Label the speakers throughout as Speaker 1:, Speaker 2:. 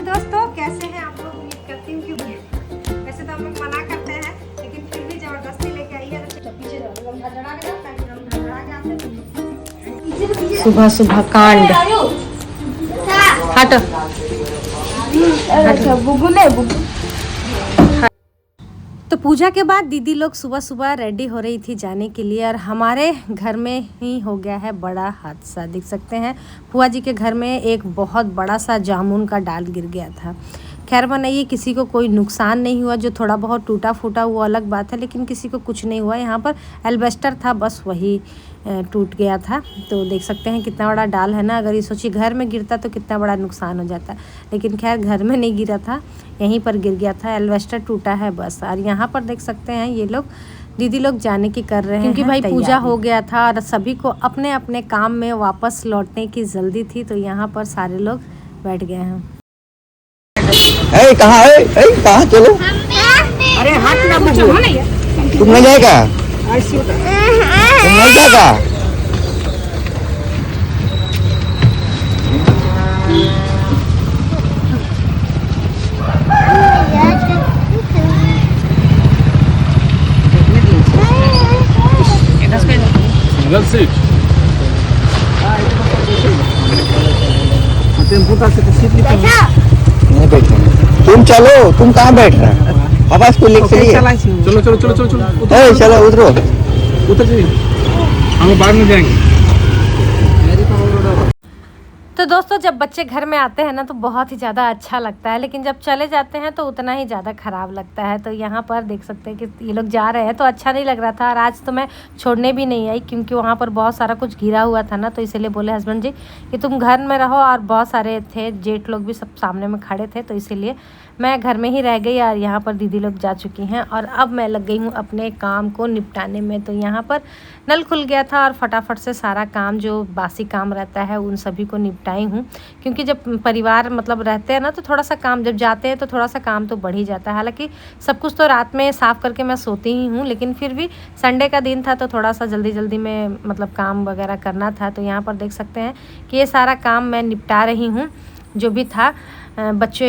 Speaker 1: दोस्तों, कैसे हैं आप लोग? उम्मीद करती हूँ कि वैसे तो हम लोग मना करते हैं, लेकिन फिर भी जबरदस्ती लेके आई है। सुबह सुबह कांड हट तो पूजा के बाद दीदी लोग सुबह सुबह रेडी हो रही थी जाने के लिए, और हमारे घर में ही हो गया है बड़ा हादसा। देख सकते हैं बुआ जी के घर में एक बहुत बड़ा सा जामुन का डाल गिर गया था। खैर बनाइए, किसी को कोई नुकसान नहीं हुआ। जो थोड़ा बहुत टूटा फूटा वो अलग बात है, लेकिन किसी को कुछ नहीं हुआ। यहाँ पर एल्बेस्टर था, बस वही टूट गया था। तो देख सकते हैं कितना बड़ा डाल है ना। अगर ये सोचिए घर में गिरता तो कितना बड़ा नुकसान हो जाता, लेकिन खैर घर में नहीं गिरा था, यहीं पर गिर गया था। एल्बेस्टर टूटा है बस। और यहाँ पर देख सकते हैं ये लोग दीदी लोग जाने की कर रहे हैं, क्योंकि भाई पूजा हो गया था और सभी को अपने अपने काम में वापस लौटने की जल्दी थी। तो यहाँ पर सारे लोग बैठ गए हैं।
Speaker 2: कहाँ है? कहाँ चलो?
Speaker 1: अरे हाथ ना
Speaker 2: तुम नहीं जाएगा? तुम नहीं जाएगा? नहीं बैठे। तुम चलो, तुम कहाँ बैठ रहे हो? पापा इसको लेके चलिए।
Speaker 3: चलो चलो चलो चलो चलो
Speaker 2: चलो उतरो।
Speaker 3: उतर जाइए, हम बाद में जाएंगे।
Speaker 1: तो दोस्तों, जब बच्चे घर में आते हैं ना तो बहुत ही ज़्यादा अच्छा लगता है, लेकिन जब चले जाते हैं तो उतना ही ज़्यादा ख़राब लगता है। तो यहाँ पर देख सकते हैं कि ये लोग जा रहे हैं तो अच्छा नहीं लग रहा था। और आज तो मैं छोड़ने भी नहीं आई, क्योंकि वहाँ पर बहुत सारा कुछ गिरा हुआ था ना। तो इसीलिए बोले हस्बैंड जी कि तुम घर में रहो, और बहुत सारे थे जेठ लोग भी सब सामने में खड़े थे, तो इसीलिए मैं घर में ही रह गई। और यहाँ पर दीदी लोग जा चुकी हैं, और अब मैं लग गई हूँ अपने काम को निपटाने में। तो यहाँ पर नल खुल गया था और फटाफट से सारा काम जो बासी काम रहता है उन सभी को निपटाई हूँ, क्योंकि जब परिवार मतलब रहते हैं ना तो थोड़ा सा काम, जब जाते हैं तो थोड़ा सा काम तो बढ़ ही जाता है। हालांकि सब कुछ तो रात में साफ़ करके मैं सोती ही हूँ, लेकिन फिर भी संडे का दिन था तो थोड़ा सा जल्दी जल्दी में मतलब काम वगैरह करना था। तो यहाँ पर देख सकते हैं कि ये सारा काम मैं निपटा रही हूँ जो भी था। बच्चे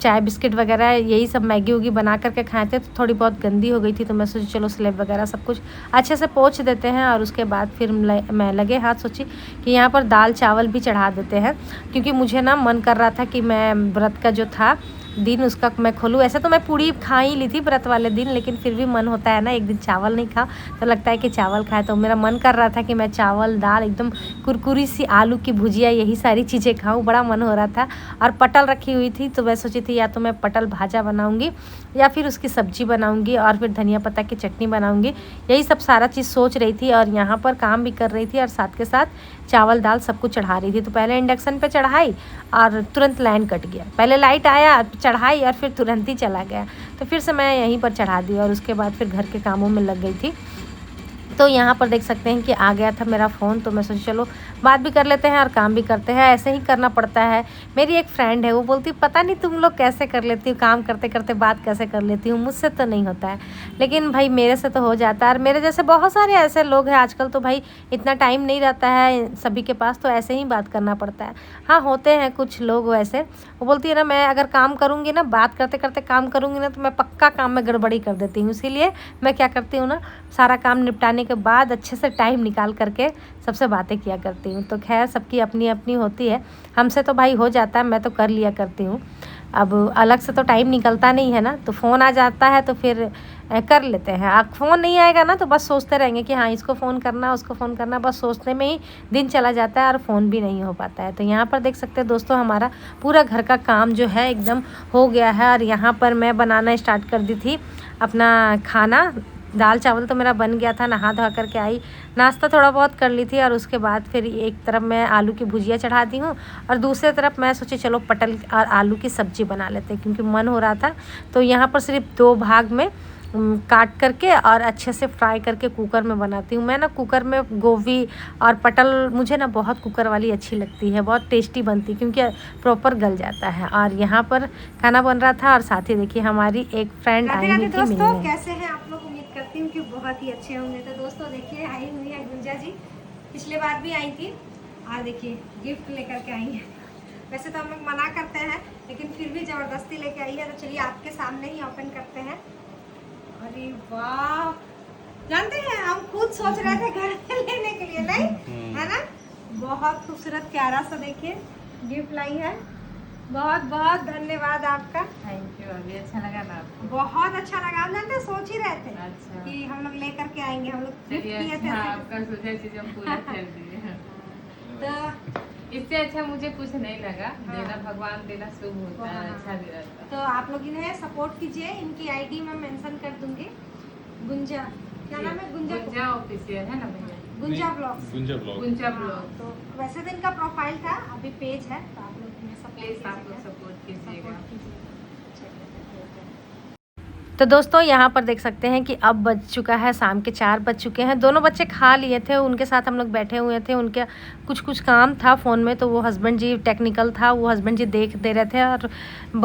Speaker 1: चाय बिस्किट वगैरह यही सब मैगी वगी बना करके खाए थे, तो थोड़ी बहुत गंदी हो गई थी। तो मैं सोची चलो स्लेब वगैरह सब कुछ अच्छे से पोंछ देते हैं, और उसके बाद फिर मैं लगे हाथ सोची कि यहाँ पर दाल चावल भी चढ़ा देते हैं, क्योंकि मुझे ना मन कर रहा था कि मैं व्रत का जो था दिन उसका मैं खोलूँ। ऐसे तो मैं पूड़ी खा ही ली थी व्रत वाले दिन, लेकिन फिर भी मन होता है ना, एक दिन चावल नहीं खा तो लगता है कि चावल खाए। तो मेरा मन कर रहा था कि मैं चावल दाल एकदम कुरकुरी सी आलू की भुजिया यही सारी चीज़ें खाऊं, बड़ा मन हो रहा था। और पटल रखी हुई थी, तो मैं सोची थी या तो मैं पटल भाजा बनाऊंगी या फिर उसकी सब्जी बनाऊंगी, और फिर धनिया पत्ता की चटनी बनाऊंगी। यही सब सारा चीज़ सोच रही थी, और यहाँ पर काम भी कर रही थी, और साथ के साथ चावल दाल सब कुछ चढ़ा रही थी। तो पहले इंडक्शन पे चढ़ाई और तुरंत लाइन कट गया। पहले लाइट आया, चढ़ाई और फिर तुरंत ही चला गया। तो फिर से मैं यहीं पर चढ़ा दी, और उसके बाद फिर घर के कामों में लग गई थी। तो यहाँ पर देख सकते हैं कि आ गया था मेरा फ़ोन, तो मैं सोची चलो बात भी कर लेते हैं और काम भी करते हैं, ऐसे ही करना पड़ता है। मेरी एक फ्रेंड है, वो बोलती पता नहीं तुम लोग कैसे कर लेती हो, काम करते करते बात कैसे कर लेती हूँ, मुझसे तो नहीं होता है। लेकिन भाई मेरे से तो हो जाता है, और मेरे जैसे बहुत सारे ऐसे लोग हैं आजकल। तो भाई इतना टाइम नहीं रहता है सभी के पास, तो ऐसे ही बात करना पड़ता है। हाँ, होते हैं कुछ लोग वैसे। वो बोलती है ना, मैं अगर काम करूँगी ना, बात करते करते काम करूँगी ना, तो मैं पक्का काम में गड़बड़ी कर देती हूँ। इसीलिए मैं क्या करती हूँ ना, सारा काम निपटाने के बाद अच्छे से टाइम निकाल करके सबसे बातें किया करती हूँ। तो खैर सबकी अपनी अपनी होती है, हमसे तो भाई हो जाता है, मैं तो कर लिया करती हूँ। अब अलग से तो टाइम निकलता नहीं है ना, तो फ़ोन आ जाता है तो फिर कर लेते हैं। अब फ़ोन नहीं आएगा ना तो बस सोचते रहेंगे कि हाँ इसको फ़ोन करना, उसको फ़ोन करना, बस सोचने में ही दिन चला जाता है और फ़ोन भी नहीं हो पाता है। तो यहाँ पर देख सकते हैं दोस्तों, हमारा पूरा घर का काम जो है एकदम हो गया है। और यहाँ पर मैं बनाना स्टार्ट कर दी थी अपना खाना। दाल चावल तो मेरा बन गया था, नहा धो करके आई, नाश्ता थोड़ा बहुत कर ली थी, और उसके बाद फिर एक तरफ मैं आलू की भुजिया चढ़ा दी हूँ, और दूसरी तरफ मैं सोची चलो पटल और आलू की सब्ज़ी बना लेते हैं, क्योंकि मन हो रहा था। तो यहाँ पर सिर्फ 2 भाग में काट करके और अच्छे से फ्राई करके कुकर में बनाती हूँ। मैं ना कुकर में गोभी और पटल, मुझे ना बहुत कुकर वाली अच्छी लगती है, बहुत टेस्टी बनती है, क्योंकि प्रॉपर गल जाता है। और यहाँ पर खाना बन रहा था, और साथ ही देखिए हमारी एक फ्रेंड आई हुई थी। दोस्तों कैसे हैं आप लोग? उम्मीद करती हूँ कि बहुत ही अच्छे होंगे। तो दोस्तों देखिए आई हुई है गुंजा जी, पिछले बार भी आई थी, और देखिए गिफ्ट लेकर के आई हैं। वैसे तो हम लोग मना करते हैं, लेकिन फिर भी ज़बरदस्ती लेके आई है। तो चलिए आपके सामने ही ओपन करते हैं। अरे वाह, जानते हैं हम खुद सोच रहे थे घर में लेने के लिए, नहीं है ना। बहुत खूबसूरत प्यारा सा देखिए गिफ्ट लाई है। बहुत बहुत धन्यवाद आपका।
Speaker 4: Thank you. अभी अच्छा लगा ना आपको?
Speaker 1: बहुत अच्छा लगा। हम जानते सोच ही रहे थे
Speaker 4: अच्छा।
Speaker 1: कि हम लोग लेकर के आएंगे, हम लोग गिफ्ट
Speaker 4: चलिए
Speaker 1: किए थे।
Speaker 4: अच्छा, आपका सोचा चीज हम पूरा कर दिए।
Speaker 1: तो
Speaker 4: इससे अच्छा मुझे कुछ नहीं लगा। देना भगवान देना शुभ होता है, अच्छा भी रहता है।
Speaker 1: तो आप लोग इन्हें सपोर्ट कीजिए। इनकी आईडी मैं मेंशन कर दूंगी। गुंजा, क्या नाम है?
Speaker 4: गुंजा ऑफिशियल है ना भैया?
Speaker 1: गुंजा ब्लॉग्स।
Speaker 3: गुंजा ब्लॉग।
Speaker 4: गुंजा
Speaker 1: हाँ,
Speaker 4: ब्लॉग।
Speaker 1: तो वैसे तो इनका प्रोफाइल था, अभी पेज है, तो आप लोग इन्हें
Speaker 4: प्लीज आप लोग सपोर्ट कीजिएगा।
Speaker 1: तो दोस्तों यहाँ पर देख सकते हैं कि अब बज चुका है, शाम के 4 बज चुके हैं। दोनों बच्चे खा लिए थे, उनके साथ हम लोग बैठे हुए थे। उनके कुछ काम था फ़ोन में, तो वो हस्बैंड जी टेक्निकल था, वो हस्बैंड जी देख दे रहे थे और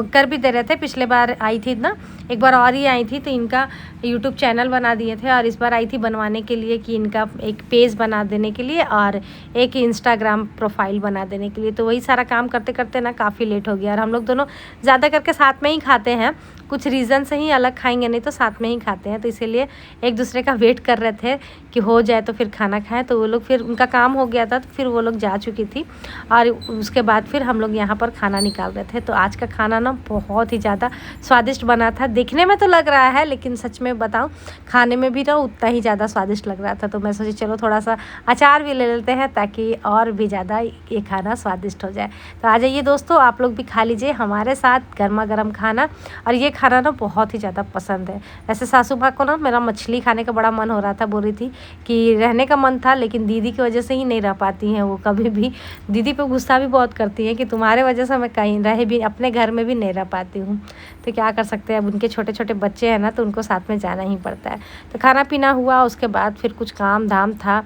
Speaker 1: कर भी दे रहे थे। पिछले बार आई थी ना, एक बार और ही आई थी, तो इनका यूट्यूब चैनल बना दिए थे और इस बार आई थी बनवाने के लिए कि इनका एक पेज बना देने के लिए और एक इंस्टाग्राम प्रोफाइल बना देने के लिए। तो वही सारा काम करते करते ना काफ़ी लेट हो गया और हम लोग दोनों ज़्यादा करके साथ में ही खाते हैं। कुछ रीज़न से ही अलग खाएंगे, नहीं तो साथ में ही खाते हैं। तो इसीलिए एक दूसरे का वेट कर रहे थे कि हो जाए तो फिर खाना खाएं। तो वो लोग फिर उनका काम हो गया था, तो फिर वो लोग जा चुकी थी और उसके बाद फिर हम लोग यहाँ पर खाना निकाल रहे थे। तो आज का खाना ना बहुत ही ज़्यादा स्वादिष्ट बना था। देखने में तो लग रहा है, लेकिन सच में बताऊँ खाने में भी ना उतना ही ज़्यादा स्वादिष्ट लग रहा था। तो मैं सोची चलो थोड़ा सा अचार भी ले लेते हैं ताकि और भी ज़्यादा ये खाना स्वादिष्ट हो जाए। तो आ जाइए दोस्तों, आप लोग भी खा लीजिए हमारे साथ गर्मा गर्म खाना। और ये खाना ना बहुत ही ज़्यादा पसंद है। वैसे सासू माँ को ना मेरा मछली खाने का बड़ा मन हो रहा था, बोल रही थी कि रहने का मन था, लेकिन दीदी की वजह से ही नहीं रह पाती हैं वो कभी भी। दीदी पे गुस्सा भी बहुत करती हैं कि तुम्हारे वजह से मैं कहीं रहे भी अपने घर में भी नहीं रह पाती हूँ। तो क्या कर सकते हैं, अब उनके छोटे छोटे बच्चे हैं ना, तो उनको साथ में जाना ही पड़ता है। तो खाना पीना हुआ, उसके बाद फिर कुछ काम धाम था।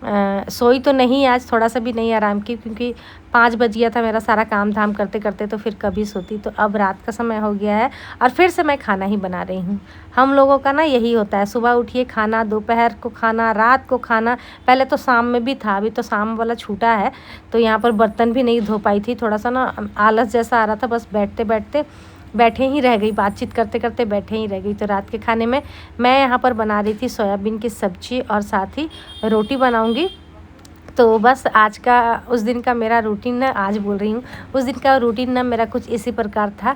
Speaker 1: सोई तो नहीं आज, थोड़ा सा भी नहीं आराम की, क्योंकि 5 बज गया था मेरा सारा काम धाम करते करते, तो फिर कभी सोती। तो अब रात का समय हो गया है और फिर से मैं खाना ही बना रही हूँ। हम लोगों का ना यही होता है, सुबह उठिए खाना, दोपहर को खाना, रात को खाना। पहले तो शाम में भी था, अभी तो शाम वाला छूटा है। तो यहाँ पर बर्तन भी नहीं धो पाई थी, थोड़ा सा ना आलस जैसा आ रहा था, बस बैठे ही रह गई, बातचीत करते करते बैठे ही रह गई। तो रात के खाने में मैं यहाँ पर बना रही थी सोयाबीन की सब्ज़ी और साथ ही रोटी बनाऊँगी। तो बस आज का उस दिन का मेरा रूटीन ना, आज बोल रही हूँ, उस दिन का रूटीन ना मेरा कुछ इसी प्रकार था।